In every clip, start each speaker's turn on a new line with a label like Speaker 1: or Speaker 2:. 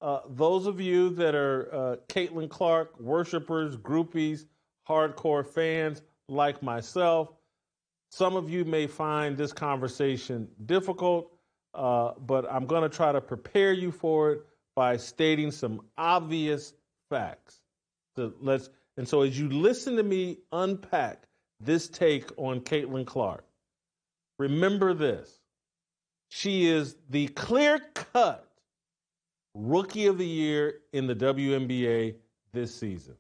Speaker 1: Those of you that are Caitlin Clark worshipers, groupies, hardcore fans like myself, some of you may find this conversation difficult, but I'm going to try to prepare you for it by stating some obvious facts. So as you listen to me unpack this take on Caitlin Clark, remember this. She is the clear-cut Rookie of the Year in the WNBA this season.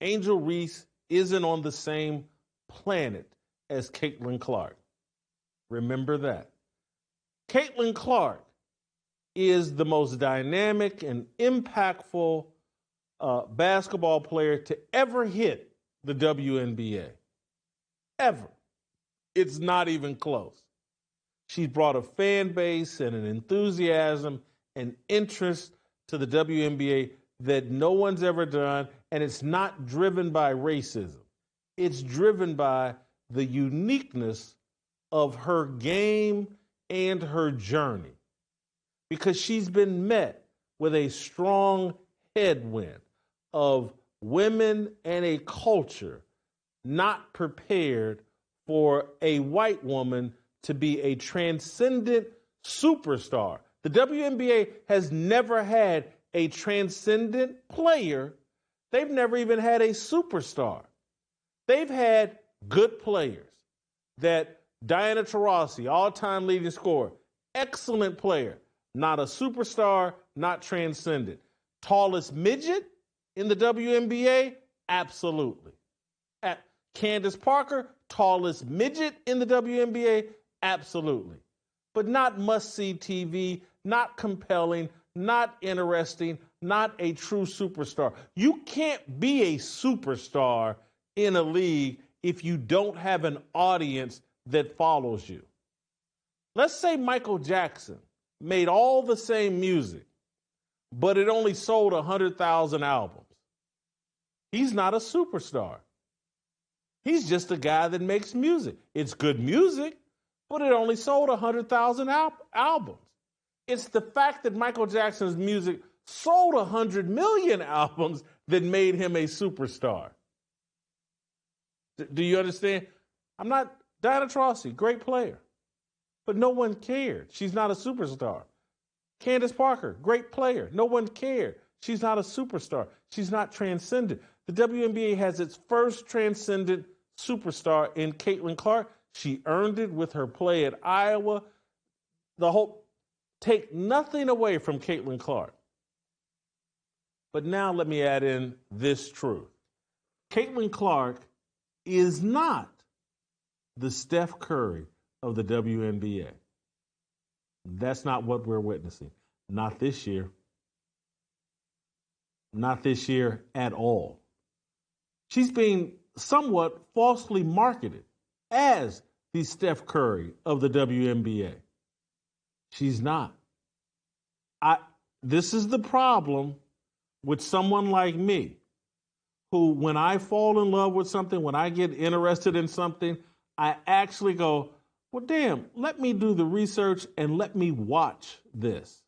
Speaker 1: Angel Reese isn't on the same planet as Caitlin Clark. Remember that. Caitlin Clark is the most dynamic and impactful basketball player to ever hit the WNBA. Ever. It's not even close. She's brought a fan base and an enthusiasm and interest to the WNBA that no one's ever done, and it's not driven by racism. It's driven by the uniqueness of her game and her journey, because she's been met with a strong headwind of women and a culture not prepared for a white woman to be a transcendent superstar. The WNBA has never had a transcendent player. They've never even had a superstar. They've had good players. That Diana Taurasi, all-time leading scorer, excellent player, not a superstar, not transcendent. Tallest midget in the WNBA? Absolutely. Candace Parker, tallest midget in the WNBA? Absolutely. But not must-see TV, not compelling, not interesting, not a true superstar. You can't be a superstar in a league if you don't have an audience that follows you. Let's say Michael Jackson made all the same music, but it only sold 100,000 albums. He's not a superstar. He's just a guy that makes music. It's good music, but it only sold 100,000 albums. It's the fact that Michael Jackson's music sold 100 million albums that made him a superstar. Do you understand? Diana Taurasi, great player, but no one cared. She's not a superstar. Candace Parker, great player. No one cared. She's not a superstar. She's not transcendent. The WNBA has its first transcendent superstar in Caitlin Clark. She earned it with her play at Iowa. Take nothing away from Caitlin Clark. But now let me add in this truth. Caitlin Clark is not the Steph Curry of the WNBA. That's not what we're witnessing. Not this year. Not this year at all. She's being somewhat falsely marketed as the Steph Curry of the WNBA. She's not. This is the problem with someone like me, who, when I fall in love with something, when I get interested in something, I actually go, well, damn, let me do the research and let me watch this.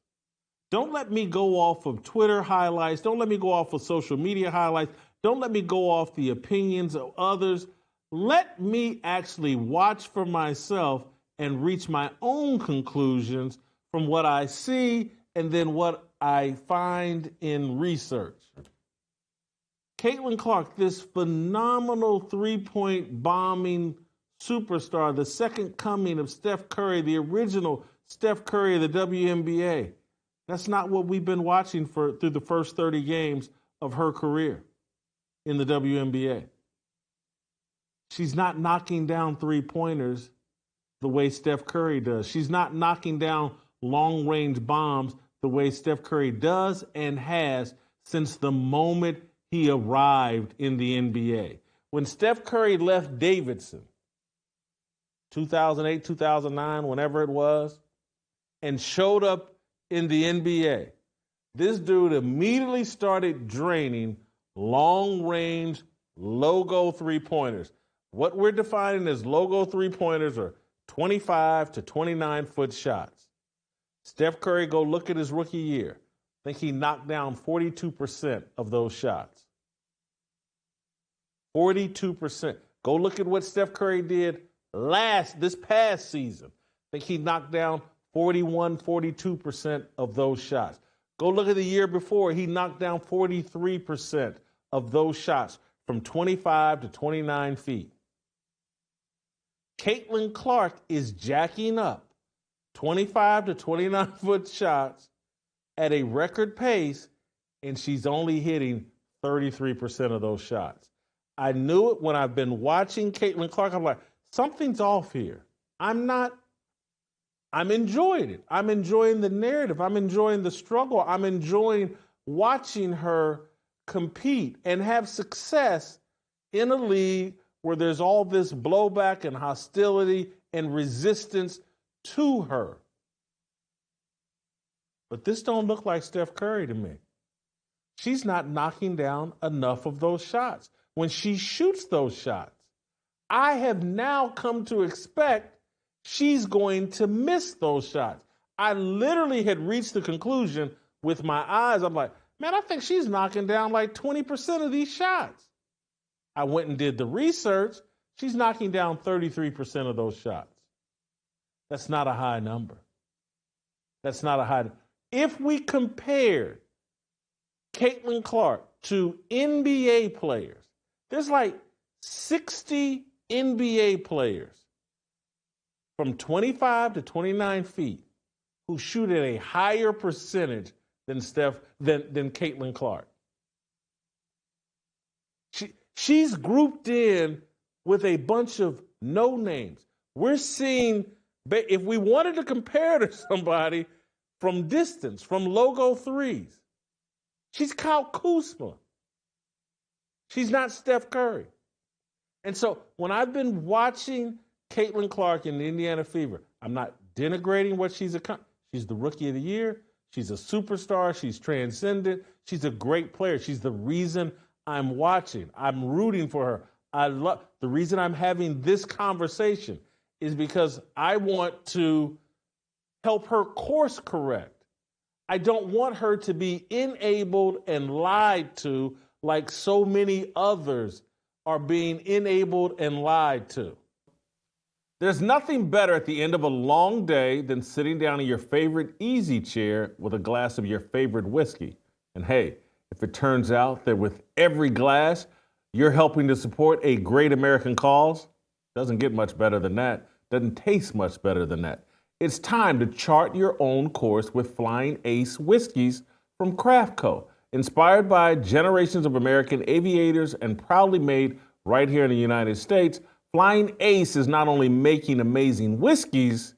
Speaker 1: Don't let me go off of Twitter highlights. Don't let me go off of social media highlights. Don't let me go off the opinions of others. Let me actually watch for myself and reach my own conclusions from what I see and then what I find in research. Caitlin Clark, this phenomenal three-point bombing superstar, the second coming of Steph Curry, the original Steph Curry of the WNBA. That's not what we've been watching through the first 30 games of her career in the WNBA. She's not knocking down three-pointers the way Steph Curry does. She's not knocking down long-range bombs the way Steph Curry does and has since the moment he arrived in the NBA. When Steph Curry left Davidson, 2008, 2009, whenever it was, and showed up in the NBA, this dude immediately started draining long-range logo three-pointers. What we're defining as logo three-pointers are 25 to 29-foot shots. Steph Curry, go look at his rookie year. I think he knocked down 42% of those shots. 42%. Go look at what Steph Curry did this past season. I think he knocked down 41, 42% of those shots. Go look at the year before. He knocked down 43% of those shots from 25 to 29 feet. Caitlin Clark is jacking up 25 to 29-foot shots at a record pace, and she's only hitting 33% of those shots. I knew it when I've been watching Caitlin Clark. I'm like, something's off here. I'm enjoying it. I'm enjoying the narrative. I'm enjoying the struggle. I'm enjoying watching her compete and have success in a league where there's all this blowback and hostility and resistance to her. But this don't look like Steph Curry to me. She's not knocking down enough of those shots. When she shoots those shots, I have now come to expect she's going to miss those shots. I literally had reached the conclusion with my eyes. I'm like, man, I think she's knocking down like 20% of these shots. I went and did the research. She's knocking down 33% of those shots. That's not a high number. That's not a high number. If we compare Caitlin Clark to NBA players, there's like 60 NBA players from 25 to 29 feet who shoot at a higher percentage than Caitlin Clark. She's grouped in with a bunch of no names. We're seeing, if we wanted to compare to somebody from distance, from logo threes, she's Kyle Kuzma. She's not Steph Curry. And so when I've been watching Caitlin Clark in the Indiana Fever, I'm not denigrating what she's accomplished. She's the Rookie of the Year. She's a superstar. She's transcendent. She's a great player. She's the reason I'm watching. I'm rooting for her. The reason I'm having this conversation is because I want to help her course correct. I don't want her to be enabled and lied to like so many others are being enabled and lied to. There's nothing better at the end of a long day than sitting down in your favorite easy chair with a glass of your favorite whiskey. And hey, if it turns out that with every glass, you're helping to support a great American cause, doesn't get much better than that, doesn't taste much better than that. It's time to chart your own course with Flying Ace whiskeys from Craft Co. Inspired by generations of American aviators and proudly made right here in the United States, Flying Ace is not only making amazing whiskeys,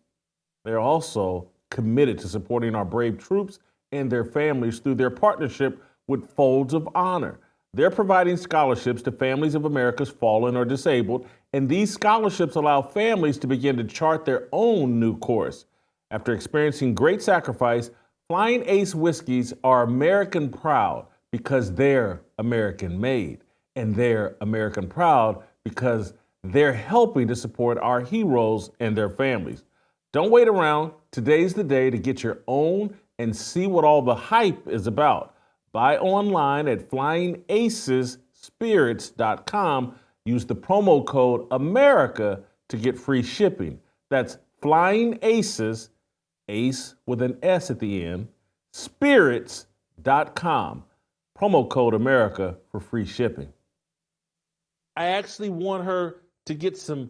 Speaker 1: they're also committed to supporting our brave troops and their families through their partnership with Folds of Honor. They're providing scholarships to families of America's fallen or disabled, and these scholarships allow families to begin to chart their own new course. After experiencing great sacrifice, Flying Ace whiskeys are American proud because they're American made, and they're American proud because they're helping to support our heroes and their families. Don't wait around. Today's the day to get your own and see what all the hype is about. Buy online at flyingacesspirits.com. Use the promo code AMERICA to get free shipping. That's Flying Aces, Ace with an S at the end, spirits.com. Promo code AMERICA for free shipping. I actually want her to get some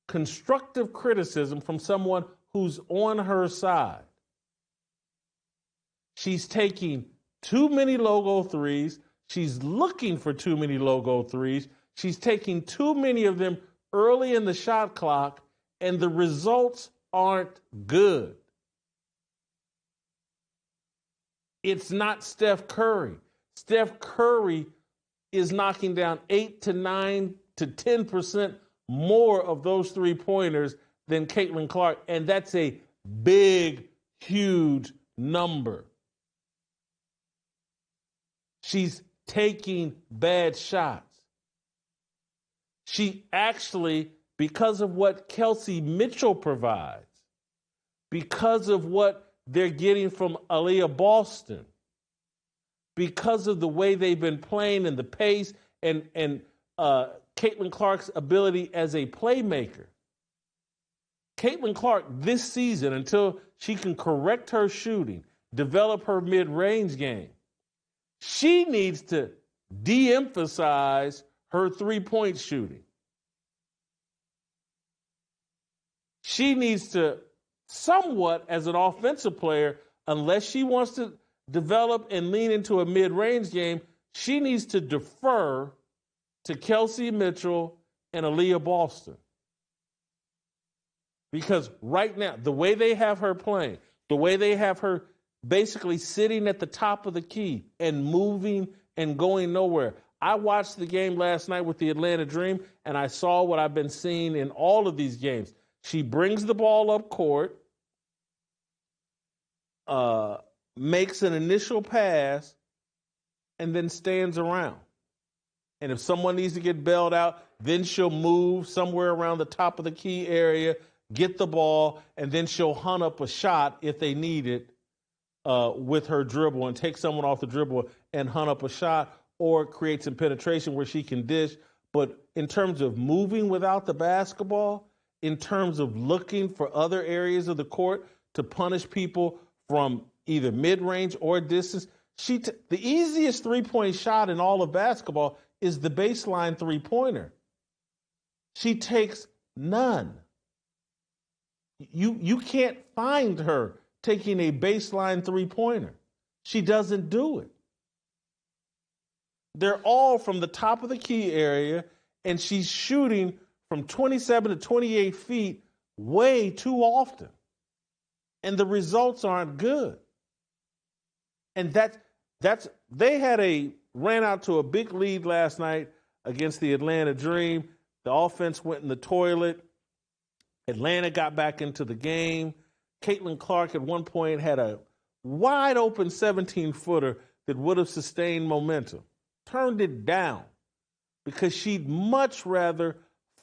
Speaker 1: constructive criticism from someone who's on her side. She's taking too many logo threes. She's looking for too many logo threes. She's taking too many of them early in the shot clock, and the results aren't good. It's not Steph Curry. Steph Curry is knocking down 8 to 9 to 10% more of those three-pointers than Caitlin Clark, and that's a big, huge number. She's taking bad shots. She actually, because of what Kelsey Mitchell provides, because of what they're getting from Aaliyah Boston, because of the way they've been playing and the pace and Caitlin Clark's ability as a playmaker. Caitlin Clark this season, until she can correct her shooting, develop her mid-range game, she needs to de-emphasize her three-point shooting. She needs to somewhat, as an offensive player, unless she wants to develop and lean into a mid-range game, she needs to defer to Kelsey Mitchell and Aaliyah Boston. Because right now, the way they have her playing, the way they have her basically sitting at the top of the key and moving and going nowhere. I watched the game last night with the Atlanta Dream, and I saw what I've been seeing in all of these games. She brings the ball up court, makes an initial pass, and then stands around. And if someone needs to get bailed out, then she'll move somewhere around the top of the key area, get the ball, and then she'll hunt up a shot if they need it with her dribble and take someone off the dribble and hunt up a shot or create some penetration where she can dish. But in terms of moving without the basketball, in terms of looking for other areas of the court to punish people from either mid-range or distance, the easiest three-point shot in all of basketball is the baseline three-pointer. She takes none. You can't find her taking a baseline three-pointer. She doesn't do it. They're all from the top of the key area, and she's shooting from 27 to 28 feet way too often. And the results aren't good. And they ran out to a big lead last night against the Atlanta Dream. The offense went in the toilet. Atlanta got back into the game. Caitlin Clark at one point had a wide open 17-footer that would have sustained momentum. Turned it down because she'd much rather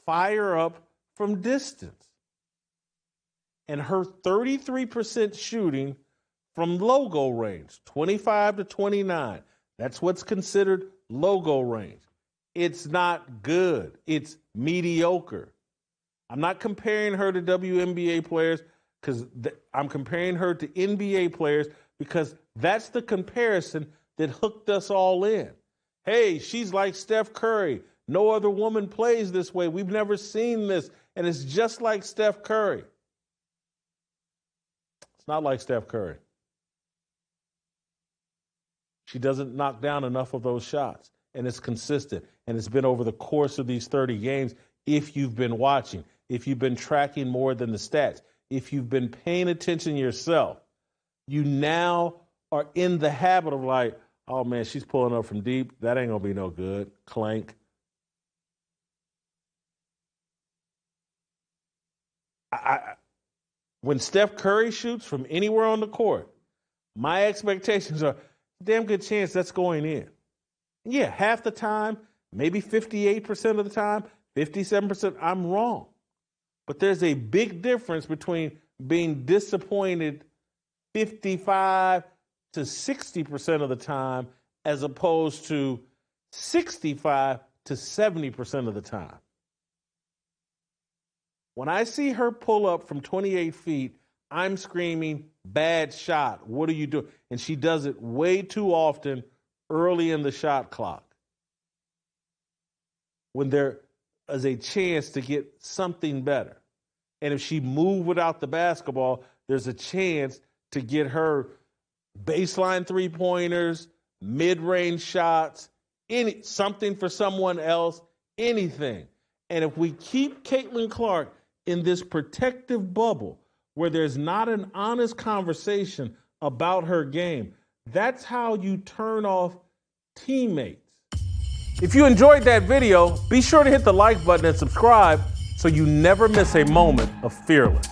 Speaker 1: fire up from distance. And her 33% shooting from logo range, 25 to 29, that's what's considered logo range. It's not good. It's mediocre. I'm not comparing her to WNBA players because I'm comparing her to NBA players because that's the comparison that hooked us all in. Hey, she's like Steph Curry. No other woman plays this way. We've never seen this. And it's just like Steph Curry. It's not like Steph Curry. She doesn't knock down enough of those shots. And it's consistent. And it's been over the course of these 30 games. If you've been watching, if you've been tracking more than the stats, if you've been paying attention yourself, you now are in the habit of like, oh, man, she's pulling up from deep. That ain't going to be no good. Clank. When Steph Curry shoots from anywhere on the court, my expectations are damn good chance that's going in. Yeah, half the time, maybe 58% of the time, 57%, I'm wrong. But there's a big difference between being disappointed 55 to 60% of the time as opposed to 65 to 70% of the time. When I see her pull up from 28 feet, I'm screaming, bad shot. What are you doing? And she does it way too often early in the shot clock when there is a chance to get something better. And if she moved without the basketball, there's a chance to get her baseline three-pointers, mid-range shots, something for someone else, anything. And if we keep Caitlin Clark in this protective bubble where there's not an honest conversation about her game, that's how you turn off teammates. If you enjoyed that video, be sure to hit the like button and subscribe so you never miss a moment of Fearless.